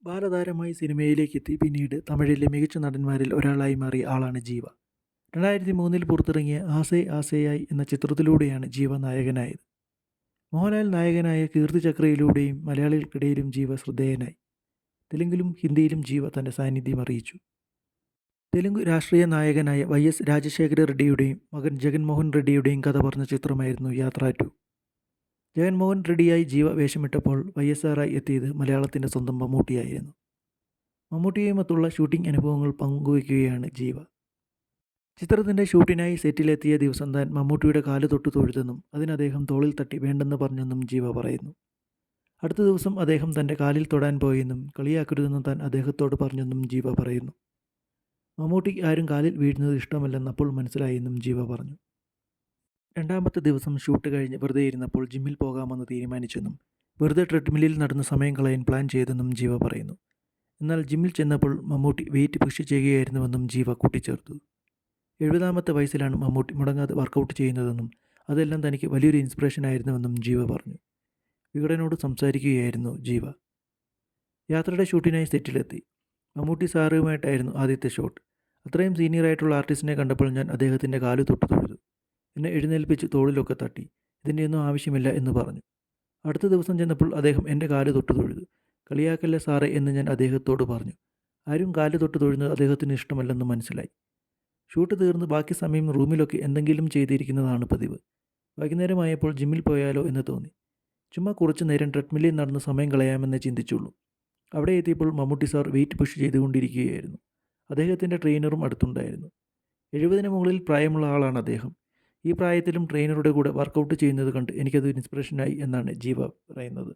ബാലതാരമായി സിനിമയിലേക്കെത്തി പിന്നീട് തമിഴിലെ മികച്ച നടന്മാരിൽ ഒരാളായി മാറിയ ആളാണ് ജീവ. 2003 പുറത്തിറങ്ങിയ ആസൈ ആസൈയായ് എന്ന ചിത്രത്തിലൂടെയാണ് ജീവ നായകനായത്. മോഹൻലാൽ നായകനായ കീർത്തിചക്രയിലൂടെയും മലയാളികൾക്കിടയിലും ജീവ ശ്രദ്ധേയനായി. തെലുങ്കിലും ഹിന്ദിയിലും ജീവ തൻ്റെ സാന്നിധ്യം അറിയിച്ചു. തെലുങ്ക് രാഷ്ട്രീയ നായകനായ വൈ.എസ്. രാജശേഖര റെഡ്ഡിയുടെയും മകൻ ജഗൻമോഹൻ റെഡ്ഡിയുടെയും കഥ പറഞ്ഞ ചിത്രമായിരുന്നു യാത്ര 2. ജഗൻമോഹൻ റെഡ്ഡിയായി ജീവ വേഷമിട്ടപ്പോൾ വൈ.എസ്.ആറായി എത്തിയത് മലയാളത്തിൻ്റെ സ്വന്തം മമ്മൂട്ടിയായിരുന്നു. മമ്മൂട്ടിയുമൊത്തുള്ള ഷൂട്ടിംഗ് അനുഭവങ്ങൾ പങ്കുവയ്ക്കുകയാണ് ജീവ. ചിത്രത്തിൻ്റെ ഷൂട്ടിനായി സെറ്റിലെത്തിയ ദിവസം താൻ മമ്മൂട്ടിയുടെ കാല് തൊട്ട് തൊഴുതെന്നും അതിന് അദ്ദേഹം തോളിൽ തട്ടി വേണ്ടെന്ന് പറഞ്ഞെന്നും ജീവ പറയുന്നു. അടുത്ത ദിവസം അദ്ദേഹം തൻ്റെ കാലിൽ തൊടാൻ പോയെന്നും കളിയാക്കരുതെന്നും താൻ അദ്ദേഹത്തോട് പറഞ്ഞെന്നും ജീവ പറയുന്നു. മമ്മൂട്ടിക്ക് ആരും കാലിൽ വീഴുന്നത് ഇഷ്ടമല്ലെന്ന് അപ്പോൾ മനസ്സിലായെന്നും ജീവ പറഞ്ഞു. രണ്ടാമത്തെ ദിവസം ഷൂട്ട് കഴിഞ്ഞ് വെറുതെ ഇരുന്നപ്പോൾ ജിമ്മിൽ പോകാമെന്ന് തീരുമാനിച്ചെന്നും വെറുതെ ട്രെഡ്മില്ലിൽ നടന്ന് സമയം കളയാൻ പ്ലാൻ ചെയ്തെന്നും ജീവ പറയുന്നു. എന്നാൽ ജിമ്മിൽ ചെന്നപ്പോൾ മമ്മൂട്ടി വെയിറ്റ് പുഷ് ചെയ്യുകയായിരുന്നുവെന്നും ജീവ കൂട്ടിച്ചേർത്തു. 70ാമത്തെ വയസ്സിലാണ് മമ്മൂട്ടി മുടങ്ങാതെ വർക്കൗട്ട് ചെയ്യുന്നതെന്നും അതെല്ലാം തനിക്ക് വലിയൊരു ഇൻസ്പിറേഷൻ ആയിരുന്നുവെന്നും ജീവ പറഞ്ഞു. വികടനോട് സംസാരിക്കുകയായിരുന്നു ജീവ. യാത്രയുടെ ഷൂട്ടിനായി സെറ്റിലെത്തി. മമ്മൂട്ടി സാറുമായിട്ടായിരുന്നു ആദ്യത്തെ ഷോട്ട്. അത്രയും സീനിയറായിട്ടുള്ള ആർട്ടിസ്റ്റിനെ കണ്ടപ്പോൾ ഞാൻ അദ്ദേഹത്തിൻ്റെ കാല് തൊട്ട് തൊഴുതു. എന്നെ എഴുന്നേൽപ്പിച്ച് തോളിലൊക്കെ തട്ടി. ഇതിൻ്റെയൊന്നും ആവശ്യമില്ല എന്ന് പറഞ്ഞു. അടുത്ത ദിവസം ചെന്നപ്പോൾ അദ്ദേഹം എൻ്റെ കാല് തൊട്ട് തൊഴുതു. കളിയാക്കല്ലേ സാറേ എന്ന് ഞാൻ അദ്ദേഹത്തോട് പറഞ്ഞു. ആരും കാല് തൊട്ട് തൊഴുന്നത് അദ്ദേഹത്തിന് ഇഷ്ടമല്ലെന്ന് മനസ്സിലായി. ഷൂട്ട് തീർന്ന് ബാക്കി സമയം റൂമിലൊക്കെ എന്തെങ്കിലും ചെയ്തിരിക്കുന്നതാണ് പതിവ്. വൈകുന്നേരമായപ്പോൾ ജിമ്മിൽ പോയാലോ എന്ന് തോന്നി. ചുമ്മാ കുറച്ചു നേരം ട്രെഡ്മില്ലിൽ നടന്ന് സമയം കളയാമെന്നേ ചിന്തിച്ചുള്ളൂ. അവിടെ എത്തിയപ്പോൾ മമ്മൂട്ടി സാർ വെയിറ്റ് പുഷ് ചെയ്തുകൊണ്ടിരിക്കുകയായിരുന്നു. അദ്ദേഹത്തിൻ്റെ ട്രെയിനറും അടുത്തുണ്ടായിരുന്നു. 70ന് മുകളിൽ പ്രായമുള്ള ആളാണ് അദ്ദേഹം. ഈ പ്രായത്തിലും ട്രെയിനറുടെ കൂടെ വർക്കൗട്ട് ചെയ്യുന്നത് കണ്ട് എനിക്കത് ഇൻസ്പിറേഷനായി എന്നാണ് ജീവ പറയുന്നത്.